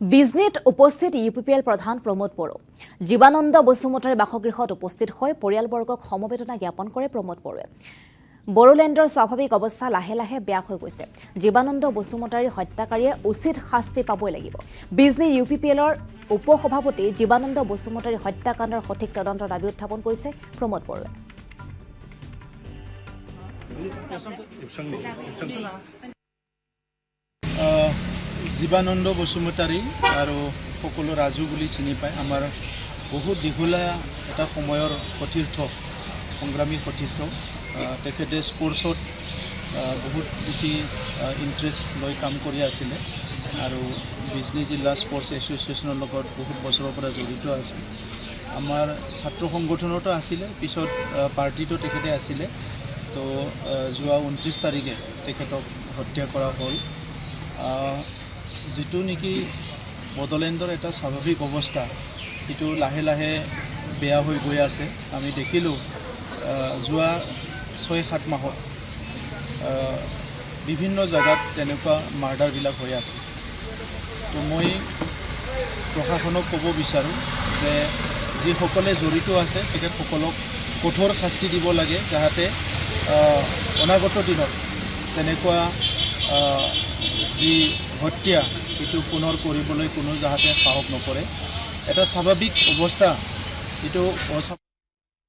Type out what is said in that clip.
বিজনীত উপস্থিত ইউপিপিএল প্ৰধান প্ৰমোদ বড়ো জীৱানন্দ বসুমতাৰীৰ বাসগৃহত উপস্থিত হৈ পৰিয়ালবৰ্গক সমবেদনা জ্ঞাপন কৰে প্ৰমোদ বড়োৱে। বড়োলেণ্ডৰ স্বাভাৱিক অৱস্থা লাহে লাহে বেয়া হৈ গৈছে। জীৱানন্দ বসুমতাৰীৰ হত্যাকাৰীয়ে উচিত শাস্তি পাবই লাগিব। বিজনী ইউপিপিএলৰ উপসভাপতি জীৱানন্দ বসুমতাৰীৰ হত্যাকাণ্ডৰ সঠিক তদন্তৰ দাবী উত্থাপন কৰিছে প্ৰমোদ বড়োৱে। জীৱানন্দ বসুমতাৰী আৰু সকলো ৰাজু বুলি চিনি পায়। আমাৰ বহুত দীঘলীয়া এটা সময়ৰ সতীৰ্থ, সংগ্ৰামী সতীৰ্থ। তেখেতে স্পৰ্টছত বহুত বেছি ইণ্টাৰেষ্ট লৈ কাম কৰি আছিলে আৰু বিজনী জিলা স্পৰ্টছ এছ'চিয়েশ্যনৰ লগত বহুত বছৰৰ পৰা জড়িত আছে। আমাৰ ছাত্ৰ সংগঠনতো আছিলে, পিছত পাৰ্টিটো তেখেতে আছিলে। তো যোৱা 29 তাৰিখে তেখেতক হত্যা কৰা হ'ল। যিটো নেকি বড়োলেণ্ডৰ এটা স্বাভাৱিক অৱস্থা, সেইটো লাহে লাহে বেয়া হৈ গৈ আছে। আমি দেখিলোঁ যোৱা 6-7 মাহত বিভিন্ন জেগাত তেনেকুৱা মাৰ্ডাৰবিলাক হৈ আছে। তো মই প্ৰশাসনক ক'ব বিচাৰোঁ যে যিসকলে জড়িত আছে তেখেতসকলক কঠোৰ শাস্তি দিব লাগে, যাতে অনাগত দিনত তেনেকুৱা যি হত্যা সেইটো পুনৰ কৰিবলৈ কোনো যাতে সাহস নকৰে। এটা স্বাভাৱিক অৱস্থা, এইটো